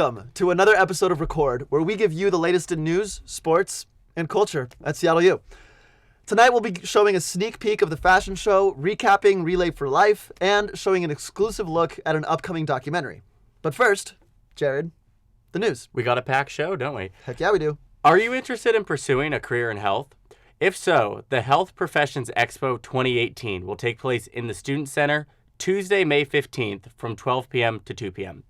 Welcome to another episode of Record, where we give you the latest in news, sports, and culture at Seattle U. Tonight we'll be showing a sneak peek of the fashion show, recapping Relay for Life, and showing an exclusive look at an upcoming documentary. But first, Jared, the news. We got a packed show, don't we? Heck yeah, we do. Are you interested in pursuing a career in health? If so, the Health Professions Expo 2018 will take place in the Student Center Tuesday, May 15th from 12 p.m. to 2 p.m.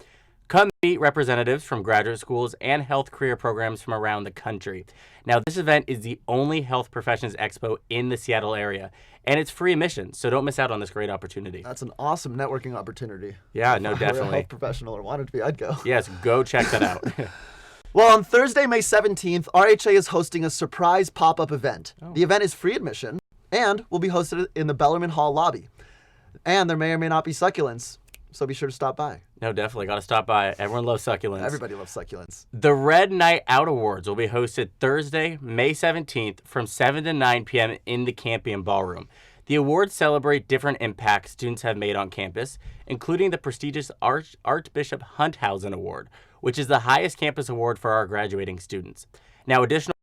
Come meet representatives from graduate schools and health career programs from around the country. Now, this event is the only Health Professions Expo in the Seattle area, and it's free admission, so don't miss out on this great opportunity. That's an awesome networking opportunity. Yeah, no, If I were definitely. a health professional or wanted to be, I'd go. Yes, go check that out. Well, on Thursday, May 17th, RHA is hosting a surprise pop-up event. Oh. The event is free admission and will be hosted in the Bellarmine Hall lobby. And there may or may not be succulents, so be sure to stop by. No, definitely. Got to stop by. Everyone loves succulents. Everybody loves succulents. The Red Night Out Awards will be hosted Thursday, May 17th from 7 to 9 p.m. in the Campion Ballroom. The awards celebrate different impacts students have made on campus, including the prestigious Archbishop Hunthausen Award, which is the highest campus award for our graduating students. Now, additional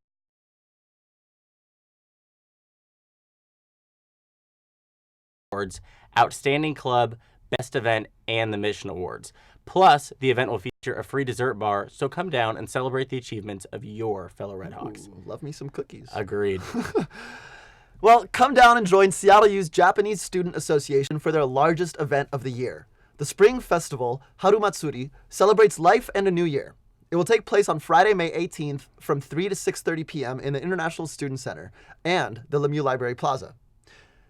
awards, Outstanding Club, Best Event, and the Mission Awards. Plus, the event will feature a free dessert bar, so come down and celebrate the achievements of your fellow Redhawks. Ooh, love me some cookies. Agreed. Well, come down and join Seattle U's Japanese Student Association for their largest event of the year. The Spring Festival, Harumatsuri, celebrates life and a new year. It will take place on Friday, May 18th from 3 to 6:30 p.m. in the International Student Center and the Lemieux Library Plaza.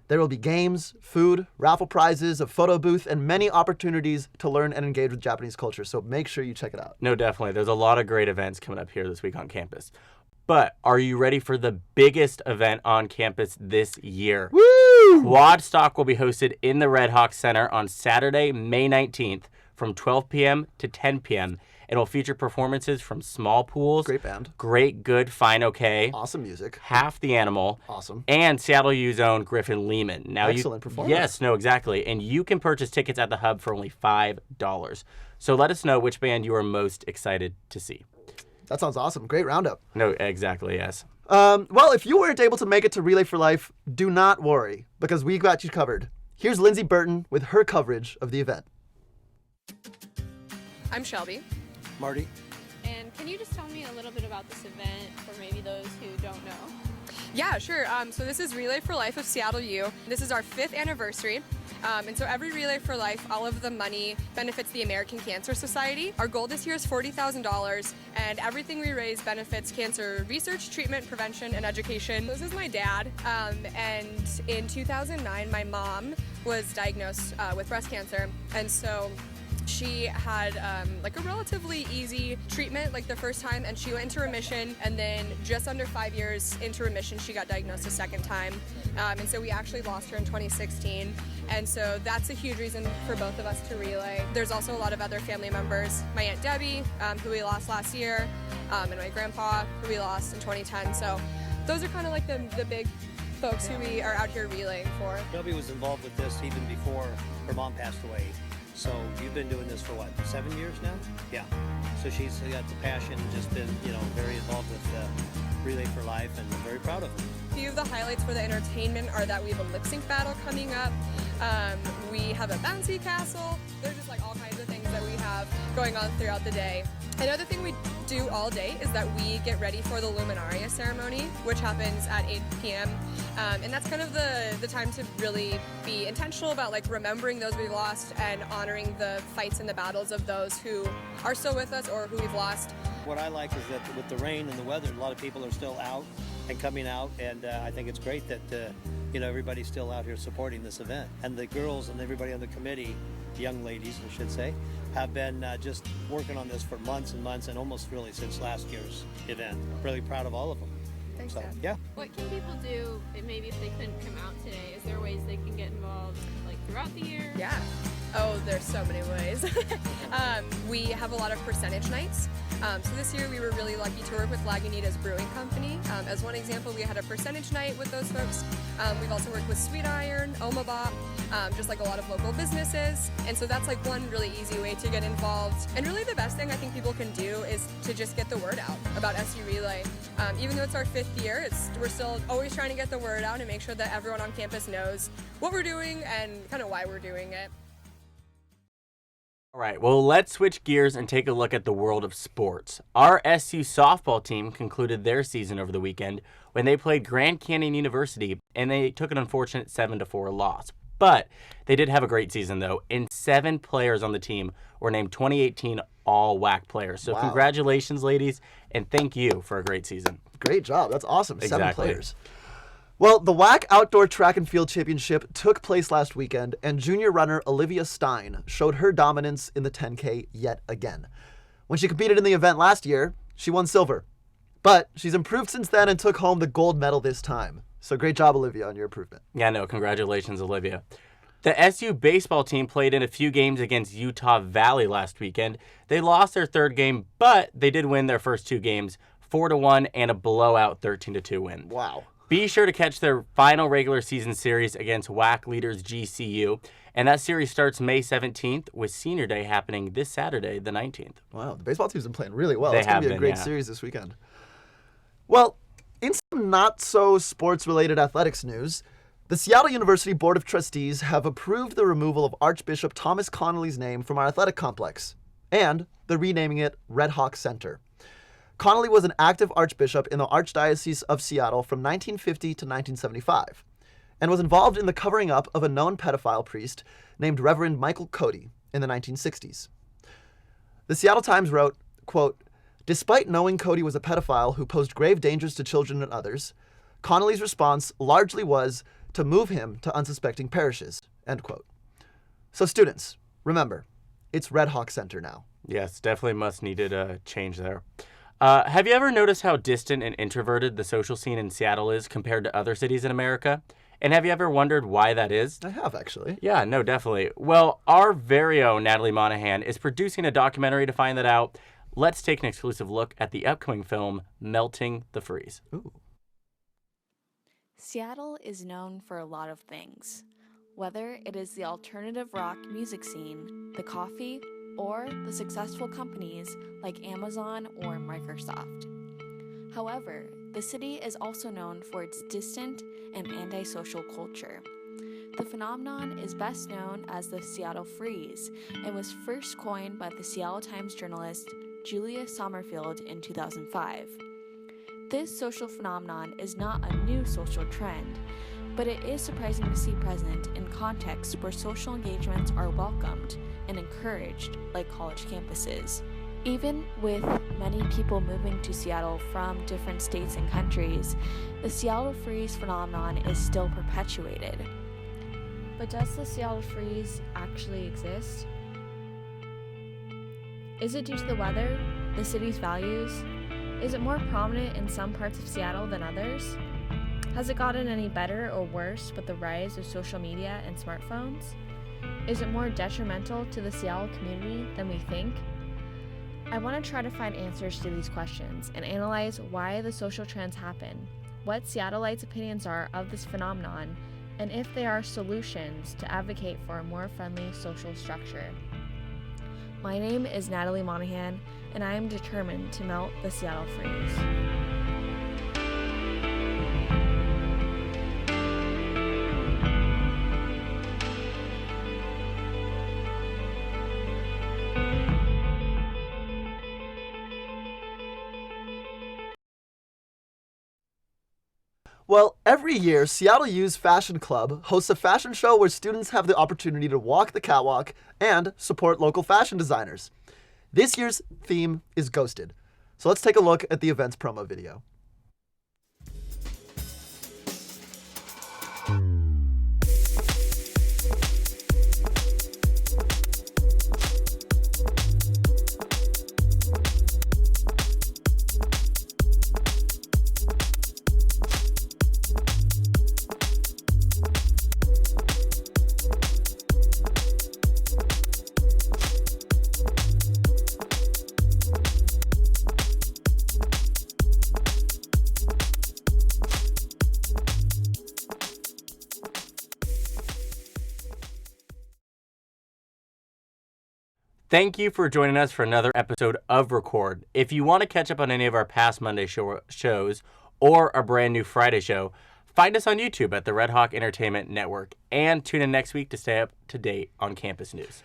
There will be games, food, raffle prizes, a photo booth, and many opportunities to learn and engage with Japanese culture, so make sure you check it out. No, definitely. There's a lot of great events coming up here this week on campus. But are you ready for the biggest event on campus this year? Woo! Quadstock will be hosted in the Red Hawk Center on Saturday, May 19th from 12 p.m. to 10 p.m. It will feature performances from Small Pools, Great band. Great Good Fine Okay, Awesome music. Half the Animal, Awesome. and Seattle U's own Griffin Lehman. Now, Excellent performer. Yes, no, exactly. And you can purchase tickets at the Hub for only $5. So let us know which band you are most excited to see. That sounds awesome. Great roundup. No, exactly, yes. Well, if you weren't able to make it to Relay for Life, do not worry, because we got you covered. Here's Lindsay Burton with her coverage of the event. I'm Shelby. Marty. And can you just tell me a little bit about this event for maybe those who don't know? Yeah, sure. So this is Relay for Life of Seattle U. This is our 5th anniversary. And so every Relay for Life, all of the money benefits the American Cancer Society. Our goal this year is $40,000, and everything we raise benefits cancer research, treatment, prevention, and education. This is my dad, and in 2009, my mom was diagnosed with breast cancer, and so she had like a relatively easy treatment like the first time, and she went into remission, and then just under 5 years into remission she got diagnosed a second time, and so we actually lost her in 2016, and so that's a huge reason for both of us to relay. There's also a lot of other family members, my Aunt Debbie, who we lost last year, and my grandpa, who we lost in 2010, so those are kind of like the big folks who we are out here relaying for. Shelby was involved with this even before her mom passed away. So you've been doing this for what, 7 years now? Yeah. So she's got the passion, just been, very involved with Relay for Life, and I'm very proud of her. A few of the highlights for the entertainment are that we have a lip sync battle coming up. We have a bouncy castle. There's just like all kinds of things that we have going on throughout the day. Another thing we do all day is that we get ready for the Luminaria ceremony, which happens at 8 p.m. And that's kind of the time to really be intentional about like remembering those we've lost and honoring the fights and the battles of those who are still with us or who we've lost. What I like is that with the rain and the weather, a lot of people are still out and coming out, and I think it's great that everybody's still out here supporting this event. And the girls and everybody on the committee, young ladies I should say, have been just working on this for months and months, and almost really since last year's event. Really proud of all of them. Thanks, So, Dad. yeah. What can people do maybe if they couldn't come out today? Is there ways they can get involved like throughout the year? Yeah. Oh, there's so many ways. We have a lot of percentage nights. So this year we were really lucky to work with Lagunitas Brewing Company. As one example, we had a percentage night with those folks. We've also worked with Sweet Iron, Omabop, just like a lot of local businesses. And so that's like one really easy way to get involved. And really the best thing I think people can do is to just get the word out about SU Relay. Even though it's our 5th year, we're still always trying to get the word out and make sure that everyone on campus knows what we're doing and kind of why we're doing it. All right, well, let's switch gears and take a look at the world of sports. Our SU softball team concluded their season over the weekend when they played Grand Canyon University, and they took an unfortunate 7-4 loss. But they did have a great season, though, and 7 players on the team were named 2018 All-WAC players. So Congratulations, ladies, and thank you for a great season. Great job. That's awesome. Exactly. 7 players. Well, the WAC Outdoor Track and Field Championship took place last weekend, and junior runner Olivia Stein showed her dominance in the 10K yet again. When she competed in the event last year, she won silver. But she's improved since then and took home the gold medal this time. So great job, Olivia, on your improvement. Yeah, no, congratulations, Olivia. The SU baseball team played in a few games against Utah Valley last weekend. They lost their 3rd game, but they did win their first 2 games, 4-1 and a blowout 13-2 win. Wow. Be sure to catch their final regular season series against WAC leaders GCU, and that series starts May 17th with Senior Day happening this Saturday, the 19th. Wow, the baseball team's been playing really well. They It's going to be a have great been, yeah. series this weekend. Well, in some not-so-sports-related athletics news, the Seattle University Board of Trustees have approved the removal of Archbishop Thomas Connolly's name from our athletic complex, and they're renaming it Red Hawk Center. Connolly was an active archbishop in the Archdiocese of Seattle from 1950 to 1975, and was involved in the covering up of a known pedophile priest named Reverend Michael Cody in the 1960s. The Seattle Times wrote, quote, "Despite knowing Cody was a pedophile who posed grave dangers to children and others, Connolly's response largely was to move him to unsuspecting parishes," end quote. So students, remember, it's Red Hawk Center now. Yes, definitely much needed a change there. Have you ever noticed how distant and introverted the social scene in Seattle is compared to other cities in America? And have you ever wondered why that is? I have, actually. Yeah, no, definitely. Well, our very own Natalie Monahan is producing a documentary to find that out. Let's take an exclusive look at the upcoming film, Melting the Freeze. Ooh. Seattle is known for a lot of things, whether it is the alternative rock music scene, the coffee, or the successful companies like Amazon or Microsoft. However, the city is also known for its distant and antisocial culture. The phenomenon is best known as the Seattle Freeze and was first coined by the Seattle Times journalist Julia Sommerfield in 2005. This social phenomenon is not a new social trend, but it is surprising to see present in contexts where social engagements are welcomed and encouraged, like college campuses. Even with many people moving to Seattle from different states and countries, the Seattle Freeze phenomenon is still perpetuated. But does the Seattle Freeze actually exist? Is it due to the weather, the city's values? Is it more prominent in some parts of Seattle than others? Has it gotten any better or worse with the rise of social media and smartphones? Is it more detrimental to the Seattle community than we think? I want to try to find answers to these questions and analyze why the social trends happen, what Seattleites' opinions are of this phenomenon, and if there are solutions to advocate for a more friendly social structure. My name is Natalie Monahan, and I am determined to melt the Seattle Freeze. Well, every year, Seattle U's Fashion Club hosts a fashion show where students have the opportunity to walk the catwalk and support local fashion designers. This year's theme is Ghosted. So let's take a look at the event's promo video. Thank you for joining us for another episode of Record. If you want to catch up on any of our past Monday shows or our brand new Friday show, find us on YouTube at the Red Hawk Entertainment Network and tune in next week to stay up to date on campus news.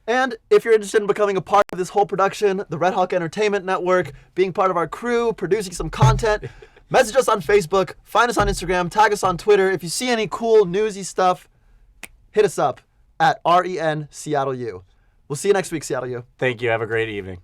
And if you're interested in becoming a part of this whole production, the Red Hawk Entertainment Network, being part of our crew, producing some content, message us on Facebook, find us on Instagram, tag us on Twitter. If you see any cool newsy stuff, hit us up at REN Seattle U. We'll see you next week, Seattle U. Thank you. Have a great evening.